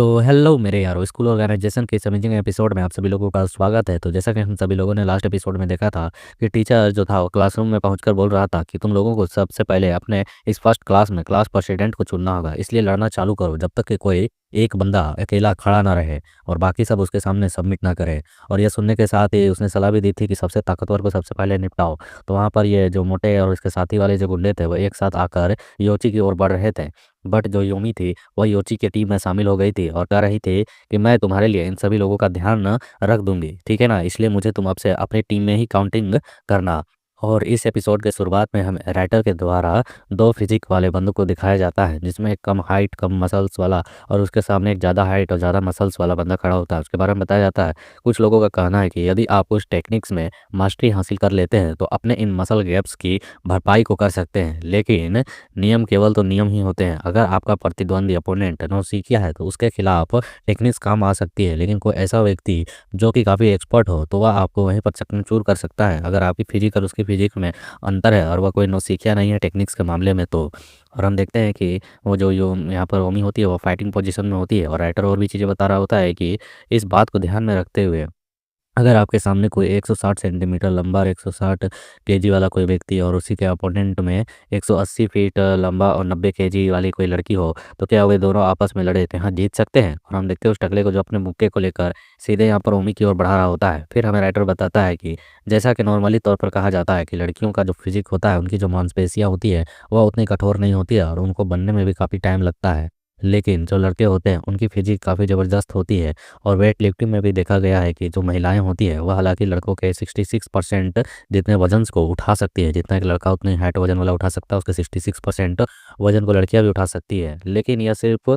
तो हेलो मेरे यारो, स्कूल ऑर्गेनाइजेशन के इस अमेजिंग एपिसोड में आप सभी लोगों का स्वागत है। तो जैसा कि हम सभी लोगों ने लास्ट एपिसोड में देखा था कि टीचर जो था वो क्लासरूम में पहुंचकर बोल रहा था कि तुम लोगों को सबसे पहले अपने इस फर्स्ट क्लास में क्लास प्रेसिडेंट को चुनना होगा, इसलिए लड़ना चालू करो जब तक कि कोई एक बंदा अकेला खड़ा ना रहे और बाकी सब उसके सामने सबमिट ना करे। और यह सुनने के साथ ही उसने सलाह भी दी थी कि सबसे ताकतवर को सबसे पहले निपटाओ। तो वहाँ पर ये जो मोटे और इसके साथी वाले जो गुंडे थे वो एक साथ आकर योची की ओर बढ़ रहे थे। बट जो योमी थी वह योची की टीम में शामिल हो गई थी और कह रही थी कि मैं तुम्हारे लिए इन सभी लोगों का ध्यान न रख दूंगी, ठीक है ना, इसलिए मुझे तुम अब से अपनी टीम में ही काउंटिंग करना। और इस एपिसोड के शुरुआत में हमें राइटर के द्वारा दो फिजिक वाले बंदों को दिखाया जाता है, जिसमें एक कम हाइट कम मसल्स वाला और उसके सामने एक ज़्यादा हाइट और ज़्यादा मसल्स वाला बंदा खड़ा होता है। उसके बारे में बताया जाता है कुछ लोगों का कहना है कि यदि आप कुछ टेक्निक्स में मास्टरी हासिल कर लेते हैं तो अपने इन मसल गैप्स की भरपाई को कर सकते हैं, लेकिन नियम केवल तो नियम ही होते हैं। अगर आपका प्रतिद्वंदी अपोनेंट नौसिखिया है तो उसके खिलाफ टेक्निक्स काम आ सकती है, लेकिन कोई ऐसा व्यक्ति जो कि काफ़ी एक्सपर्ट हो तो वह आपको वहीं पर चकनाचूर कर सकता है अगर आपकी फिजिक और उसकी फिजिक में अंतर है और वह कोई नौसिखिया नहीं है टेक्निक्स के मामले में तो। और हम देखते हैं कि वो जो यो यहाँ पर ओमी होती है वो फाइटिंग पोजीशन में होती है और राइटर और भी चीज़ें बता रहा होता है कि इस बात को ध्यान में रखते हुए अगर आपके सामने कोई 160 सेंटीमीटर लंबा और 160 केजी वाला कोई व्यक्ति और उसी के अपोनेंट में 180 फीट लंबा और 90 केजी वाली कोई लड़की हो, तो क्या वे दोनों आपस में लड़े तो हाँ जीत सकते हैं। और हम देखते हैं उस टकले को जो अपने मुक्के को लेकर सीधे यहाँ पर ओमी की ओर बढ़ा रहा होता है। फिर हमें राइटर बताता है कि जैसा कि नॉर्मली तौर पर कहा जाता है कि लड़कियों का जो फिजिक होता है उनकी जो मांसपेशियाँ होती है वह उतनी कठोर नहीं होती है और उनको बनने में भी काफ़ी टाइम लगता है, लेकिन जो लड़के होते हैं उनकी फिजिक काफ़ी ज़बरदस्त होती है। और वेट लिफ्टिंग में भी देखा गया है कि जो महिलाएं होती है वह हालांकि लड़कों के 66% जितने वजन को उठा सकती है, जितना एक लड़का उतने हाइट वजन वाला उठा सकता है उसके 66% वजन को लड़कियां भी उठा सकती है। लेकिन यह सिर्फ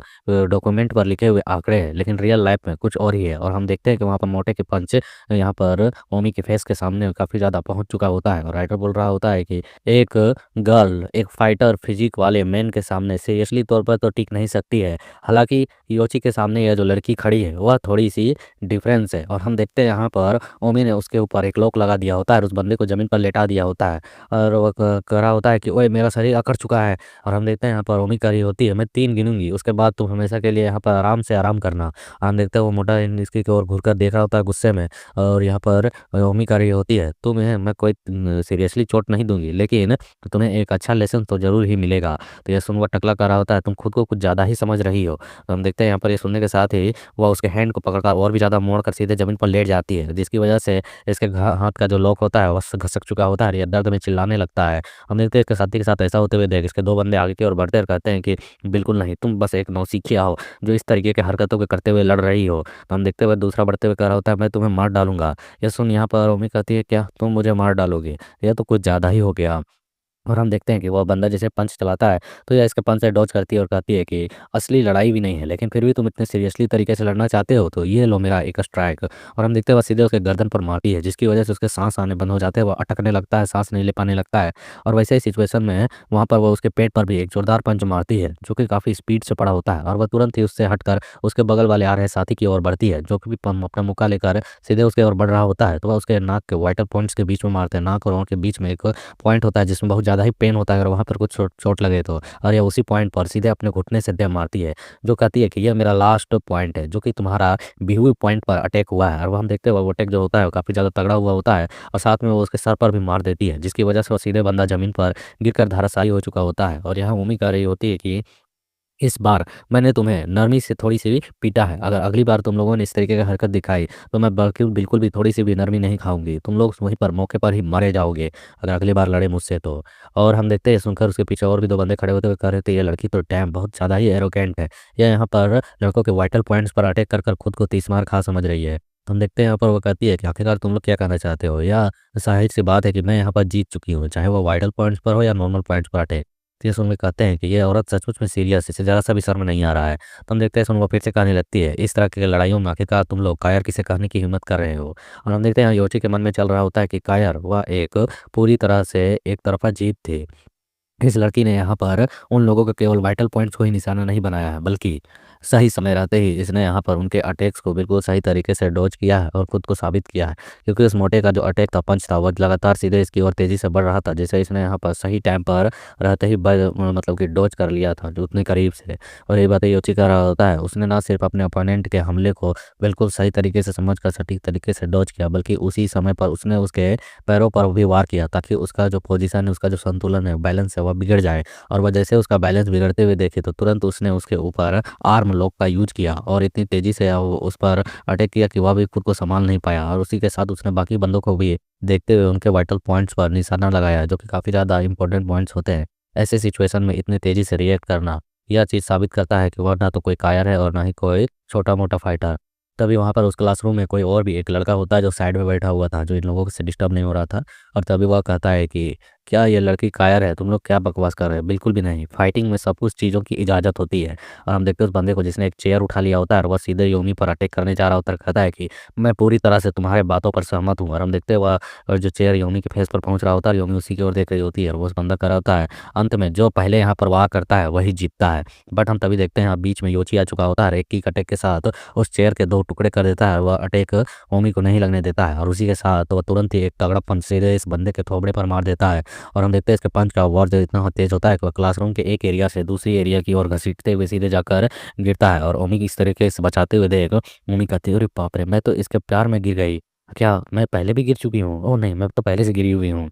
डॉक्यूमेंट पर लिखे हुए आंकड़े हैं, लेकिन रियल लाइफ में कुछ और ही है। और हम देखते हैं कि वहाँ पर मोटे के पंच यहाँ पर ओमी के फेस के सामने काफ़ी ज़्यादा पहुँच चुका होता है और राइटर बोल रहा होता है कि एक गर्ल एक फाइटर फिजिक वाले मैन के सामने सीरियसली तौर पर तो टिक नहीं सकती है। हालांकि योची के सामने यह जो लड़की खड़ी है वह थोड़ी सी डिफरेंस है। और हम देखते हैं यहाँ पर ओमी ने उसके ऊपर एक लॉक लगा दिया होता है और उस बंदे को ज़मीन पर लेटा दिया होता है और वह कह रहा होता है कि ओए मेरा शरीर अकड़ चुका है। और हम देखते हैं यहाँ पर ओमी कह रही होती है मैं 3 गिनूंगी, उसके बाद तुम हमेशा के लिए यहाँ पर आराम से आराम करना। हम देखते हैं वो मोटा इसकी की ओर घूर कर देख रहा होता है गुस्से में और यहाँ पर ओमी कह रही होती है तुम्हें मैं कोई सीरियसली चोट नहीं दूंगी, लेकिन तुम्हें एक अच्छा लेसन तो ज़रूर ही मिलेगा। तो यह सुनकर टकला कर रहा होता है तुम खुद को कुछ ज़्यादा ही समझ रही हो। तो हम देखते हैं यहाँ पर ये सुनने के साथ ही वह उसके हैंड को पकड़कर और भी ज़्यादा मोड़कर सीधे ज़मीन पर लेट जाती है, जिसकी वजह से इसके हाथ का जो लॉक होता है वह घसक चुका होता है। ये दर्द में चिल्लाने लगता है। हम देखते हैं इसके साथी के साथ ऐसा होते हुए देख इसके दो बंदे आगे की ओर बढ़ते और कहते हैं कि बिल्कुल नहीं, तुम बस एक नौसिखिया हो जो इस तरीके के हरकतों के करते हुए लड़ रही हो। तो हम देखते हुए दूसरा बढ़ते हुए कह रहा होता है मैं तुम्हें मार डालूंगा। यह सुन यहाँ पर ओमी कहती है क्या तुम मुझे मार डालोगे, यह तो कुछ ज़्यादा ही हो गया। और हम देखते हैं कि वह बंदा जैसे पंच चलाता है तो यह इसके पंच से डॉज करती है और कहती है कि असली लड़ाई भी नहीं है, लेकिन फिर भी तुम इतने सीरियसली तरीके से लड़ना चाहते हो तो ये लो मेरा एक स्ट्राइक। और हम देखते हैं वह सीधे उसके गर्दन पर मारती है, जिसकी वजह से उसके सांस आने बंद हो जाते हैं, वह अटकने लगता है, सांस नहीं ले पाने लगता है। और वैसे ही सिचुएशन में वहाँ पर वह उसके पेट पर भी एक जोरदार पंच मारती है जो कि काफ़ी स्पीड से पड़ा होता है और वह तुरंत ही उससे हटकर उसके बगल वाले आ रहे साथी की ओर बढ़ती है, जो कि भी अपना मुक्का लेकर सीधे उसके ओर बढ़ रहा होता है। तो वह उसके नाक के वाइटल पॉइंट्स के बीच में मारते हैं। नाक और आँख के बीच में एक पॉइंट होता है जिसमें बहुत ज़्यादा ही पेन होता है अगर वहाँ पर कुछ चोट चोट लगे तो। और ये उसी पॉइंट पर सीधे अपने घुटने से दे मारती है, जो कहती है कि ये मेरा लास्ट पॉइंट है, जो कि तुम्हारा बिहुई पॉइंट पर अटैक हुआ है। और वो हम देखते हैं वो अटैक जो होता है वो काफ़ी ज़्यादा तगड़ा हुआ होता है और साथ में वो उसके सर पर भी मार देती है, जिसकी वजह से वो सीधे बंदा ज़मीन पर गिरकर धराशायी हो चुका होता है। और यहाँ उम्मीद कर रही होती है कि इस बार मैंने तुम्हें नरमी से थोड़ी-सी भी पीटा है। अगर अगली बार तुम लोगों ने इस तरीके की हरकत दिखाई, तो मैं बिल्कुल बिल्कुल भी थोड़ी-सी भी नरमी नहीं खाऊँगी। तुम लोग वहीं पर मौके पर ही मारे जाओगे, अगर अगली बार लड़े मुझसे तो। और हम देखते हैं सुनकर उसके पीछे और भी 2 बंदे खड़े होते हुए कह रहे थे, "ये लड़की तो डैम बहुत ज़्यादा ही एरोगेंट है। ये यहाँ पर लड़कों के वाइटल पॉइंट्स पर अटैक कर कर खुद को 30 मार खा समझ रही है।" तो हम देखते हैं यहाँ पर वो कहती है कि आखिरकार तुम लोग क्या कहना चाहते हो? या ज़ाहिर-सी बात है कि मैं यहाँ पर जीत चुकी हूँ, चाहे वो वाइटल पॉइंट्स पर हो या नॉर्मल पॉइंट्स पर अटैक। तो ये सुन के कहते हैं कि ये औरत सचमुच में सीरियस है, इसे ज़रा सा भी शर्म नहीं आ रहा है। तो हम देखते हैं सुन वो फिर से कहने लगती है, इस तरह की लड़ाइयों में आखिरकार तुम लोग कायर किसे कहने की हिम्मत कर रहे हो। और हम देखते हैं योची के मन में चल रहा होता है कि कायर वह एक पूरी तरह से एक तरफा जीत थी। इस लड़की ने यहाँ पर उन लोगों के केवल वाइटल पॉइंट्स को ही निशाना नहीं बनाया है, बल्कि सही समय रहते ही इसने यहाँ पर उनके अटैक्स को बिल्कुल सही तरीके से डॉज किया है और खुद को साबित किया है, क्योंकि उस मोटे का जो अटैक था, पंच था, वो लगातार सीधे इसकी ओर तेज़ी से बढ़ रहा था। जैसे इसने यहाँ पर सही टाइम पर रहते ही मतलब कि डॉज कर लिया था जो उतने करीब से। और ये बात योची कर रहा होता है, उसने ना सिर्फ अपने अपोनेंट के हमले को बिल्कुल सही तरीके से समझ कर सटीक तरीके से डॉज किया, बल्कि उसी समय पर उसने उसके पैरों पर भी वार किया, ताकि उसका जो पोजीशन है, उसका जो संतुलन है, बैलेंस है, वह बिगड़ जाए। और वह जैसे उसका बैलेंस बिगड़ते हुए देखे, तो तुरंत उसने उसके ऊपर आर्म लॉक का यूज़ किया और इतनी तेज़ी से वो उस पर अटैक किया कि वह भी खुद को सँभाल नहीं पाया। और उसी के साथ उसने बाकी बंदों को भी देखते हुए उनके वाइटल पॉइंट्स पर निशाना लगाया, जो कि काफ़ी ज़्यादा इंपॉर्टेंट पॉइंट्स होते हैं। ऐसे सिचुएशन में इतनी तेज़ी से रिएक्ट करना, यह चीज़ साबित करता है कि वह ना तो कोई कायर है और ना ही कोई छोटा-मोटा फाइटर। तभी वहाँ पर उस क्लासरूम में कोई और भी एक लड़का होता है जो साइड में बैठा हुआ था, जो इन लोगों से डिस्टर्ब नहीं हो रहा था। और तभी वह कहता है कि क्या ये लड़की कायर है? तुम लोग क्या बकवास कर रहे हो? बिल्कुल भी नहीं। फाइटिंग में सब कुछ चीज़ों की इजाज़त होती है। और हम देखते हैं उस बंदे को जिसने एक चेयर उठा लिया होता है और वह सीधे योमी पर अटैक करने जा रहा होता है, कहता है कि मैं पूरी तरह से तुम्हारे बातों पर सहमत हूँ। और हम देखते हैं वह और जो चेयर योमी के फेस पर पहुँच रहा होता है और योमी उसी की ओर देख रही होती है और वो उस बंदा कर रहा होता है। अंत में जो पहले यहाँ पर वार करता है वही जीतता है। बट हम तभी देखते हैं बीच में योची आ चुका होता है, एक किक अटैक के साथ उस चेयर के 2 टुकड़े कर देता है। वह अटैक होमी को नहीं लगने देता है और उसी के साथ वह तुरंत ही एक तगड़ा पंच सीधे इस बंदे के थोबड़े पर मार देता है। और हम देखते हैं इसके पंच का वार जो इतना तेज होता है कि वह क्लासरूम के एक एरिया से दूसरी एरिया की ओर घसीटते हुए सीधे जाकर गिरता है। और ओमी इस तरीके से बचाते हुए देख ओमी कहती है, अरे बाप रे, मैं तो इसके प्यार में गिर गई। क्या मैं पहले भी गिर चुकी हूँ? ओह नहीं, मैं तो पहले से गिरी हुई हूँ।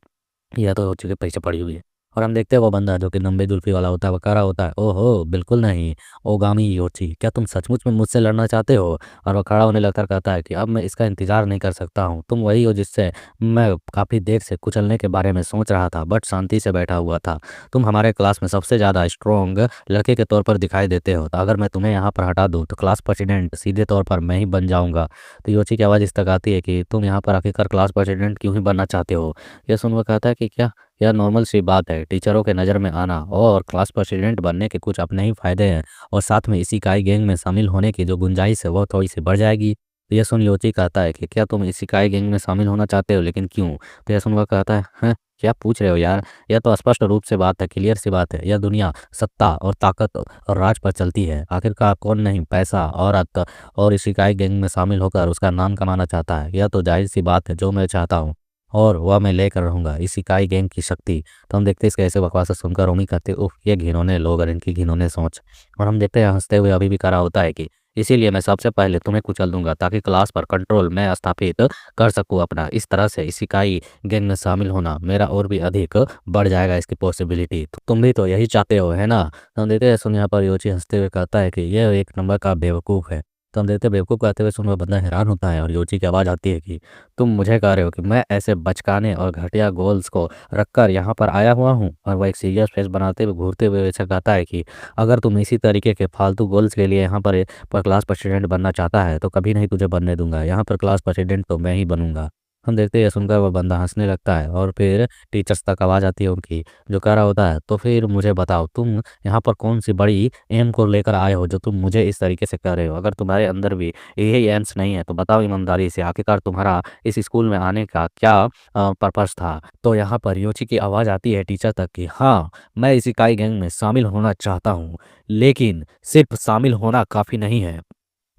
या तो हो चुके पीछे पड़ी हुई है। और हम देखते हैं वो बंदा जो कि लंबी जुल्फ़ी वाला होता है, वो कह रहा होता है, ओहो! बिल्कुल नहीं, ओगामी योची, क्या तुम सचमुच में मुझसे लड़ना चाहते हो? और वो खड़ा होने लगकर कहता है कि अब मैं इसका इंतज़ार नहीं कर सकता हूँ। तुम वही हो जिससे मैं काफ़ी देर से कुचलने के बारे में सोच रहा था, बट शांति से बैठा हुआ था। तुम हमारे क्लास में सबसे ज़्यादा स्ट्रॉन्ग लड़के के तौर पर दिखाई देते हो, तो अगर मैं तुम्हें यहाँ पर हटा दूँ, तो क्लास प्रेसिडेंट सीधे तौर पर मैं ही बन जाऊँगा। तो योची की आवाज़ इस तक आती है कि तुम यहाँ पर आखिरकार क्लास प्रेसिडेंट क्यों ही बनना चाहते हो? यह सुन वो कहता है कि क्या यह नॉर्मल सी बात है, टीचरों के नज़र में आना और क्लास प्रेसिडेंट बनने के कुछ अपने ही फ़ायदे हैं, और साथ में इसी इकाई गैंग में शामिल होने की जो गुंजाइश है वो थोड़ी-सी बढ़ जाएगी। तो ये सुन योची कहता है कि क्या तुम इस इकाई गैंग में शामिल होना चाहते हो, लेकिन क्यों? तो यह सुन वो कहता है, हैं? क्या पूछ रहे हो यार? यह तो स्पष्ट रूप से बात है, क्लियर सी बात है। यह दुनिया सत्ता और ताकत और राज पर चलती है। आखिरकार कौन नहीं पैसा, औरत और इस इकाई गैंग में शामिल होकर उसका नाम कमाना चाहता है? यह तो ज़ाहिर-सी बात है, जो मैं चाहता हूँ और वह मैं लेकर रहूँगा, इस इकाई गैंग की शक्ति। तो हम देखते हैं इसके ऐसे बकवास सुनकर रोमी कहते, उफ़! ये घिनौने लोग और इनकी घिनौने सोच। और हम देखते हैं हँसते हुए अभी भी कह रहा होता है कि इसीलिए मैं सबसे पहले तुम्हें कुचल दूँगा, ताकि क्लास पर कंट्रोल मैं स्थापित कर सकूँ अपना। इस तरह से इस इकाई गैंग में शामिल होना मेरा और भी अधिक बढ़ जाएगा इसकी पॉसिबिलिटी। तो तुम भी तो यही चाहते हो, है ना? तो हम देखते हैं सुन यहाँ पर योची हँसते हुए कहता है कि यह एक नंबर का बेवकूफ़ है। तो हम देखते हैं बेवकूफ़ कहते हुए सुन वो बंदा हैरान होता है और योची की आवाज़ आती है कि तुम मुझे कह रहे हो कि मैं ऐसे बचकाने और घटिया गोल्स को रखकर यहाँ पर आया हुआ हूँ? और वह एक सीरियस फेस बनाते हुए घूरते हुए ऐसा कहता है कि अगर तुम इसी तरीके के फालतू गोल्स के लिए यहाँ पर क्लास प्रेसिडेंट बनना चाहता है, तो कभी नहीं तुझे बनने दूंगा। यहाँ पर क्लास प्रेसिडेंट तो मैं ही बनूंगा। हम देखते हैं सुनकर वह बंदा हंसने लगता है और फिर टीचर्स तक आवाज़ आती है उनकी, जो कह रहा होता है, तो फिर मुझे बताओ तुम यहाँ पर कौन सी बड़ी एम को लेकर आए हो जो तुम मुझे इस तरीके से कह रहे हो? अगर तुम्हारे अंदर भी यही एम्स नहीं है, तो बताओ ईमानदारी से, आखिरकार तुम्हारा इस स्कूल में आने का क्या पर्पस था? तो यहाँ पर योची की आवाज़ आती है टीचर तक कि हाँ, मैं इस इकाई गैंग में शामिल होना चाहता हूँ, लेकिन सिर्फ शामिल होना काफ़ी नहीं है।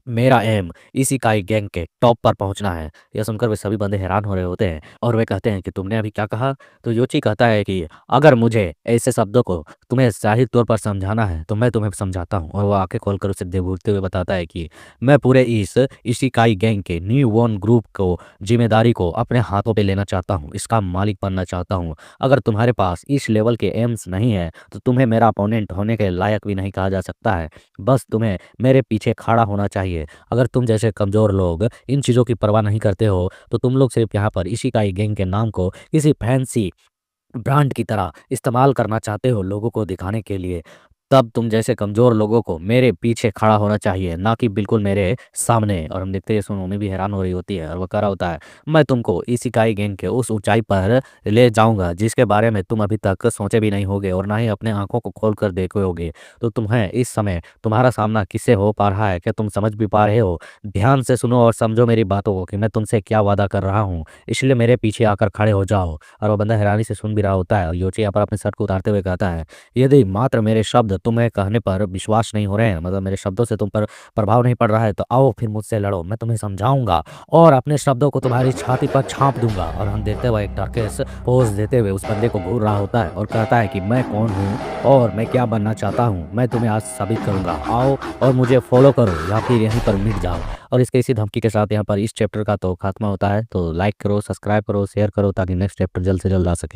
मेरा एम इस इकाई गैंग के टॉप पर पहुंचना है। यह सुनकर वे सभी बंदे हैरान हो रहे होते हैं और वे कहते हैं कि तुमने अभी क्या कहा? तो योची कहता है कि अगर मुझे ऐसे शब्दों को तुम्हें जाहिर तौर पर समझाना है, तो मैं तुम्हें समझाता हूँ। और वह आंखें खोलकर उसे देबूरते हुए बताता है कि मैं पूरे इस इकाई गैंग के न्यू वॉन ग्रुप को जिम्मेदारी को अपने हाथों पे लेना चाहता हूँ, इसका मालिक बनना चाहता हूँ। अगर तुम्हारे पास इस लेवल के एम्स नहीं है, तो तुम्हें मेरा अपोनेंट होने के लायक भी नहीं कहा जा सकता है। बस तुम्हें मेरे पीछे खड़ा होना चाहिए। अगर तुम जैसे कमज़ोर लोग इन चीज़ों की परवाह नहीं करते हो, तो तुम लोग सिर्फ़ यहाँ पर इशिकाई गैंग के नाम को किसी फैंसी ब्रांड की तरह इस्तेमाल करना चाहते हो लोगों को दिखाने के लिए। तब तुम जैसे कमज़ोर लोगों को मेरे पीछे खड़ा होना चाहिए, ना कि बिल्कुल मेरे सामने। और हम देखते हैं सुनोमी भी हैरान हो रही होती है और वो कह रहा होता है, मैं तुमको इस इकाई गैंग के उस ऊँचाई पर ले जाऊँगा जिसके बारे में तुम अभी तक सोचे भी नहीं होगे और ना ही अपने आँखों को खोल कर देखे होगे। तो तुम्हें इस समय तुम्हारा सामना किससे हो पा रहा है, क्या तुम समझ भी पा रहे हो? ध्यान से सुनो और समझो मेरी बातों को कि मैं तुमसे क्या वादा कर रहा हूँ, इसलिए मेरे पीछे आकर खड़े हो जाओ। और वो बंदा हैरानी से सुन भी रहा होता है और योची यहाँ पर अपने शर्ट को उतारते हुए कहता है, यदि मात्र मेरे शब्द तुम्हें कहने पर विश्वास नहीं हो रहे हैं, मतलब मेरे शब्दों से तुम पर प्रभाव नहीं पड़ रहा है, तो आओ फिर मुझसे लड़ो। मैं तुम्हें समझाऊंगा और अपने शब्दों को तुम्हारी छाती पर छाप दूंगा। और हम देखते हुए एक टर्किश पोज देते हुए उस बंदे को घूर रहा होता है और कहता है कि मैं कौन हूँ और मैं क्या बनना चाहता हूँ, मैं तुम्हें आज साबित करूंगा। आओ और मुझे फॉलो करो या फिर यहीं पर मिट जाओ। और इसके इसी धमकी के साथ यहाँ पर इस चैप्टर का तो खात्मा होता है। तो लाइक करो, सब्सक्राइब करो, शेयर करो ताकि नेक्स्ट चैप्टर जल्द से जल्द आ सके।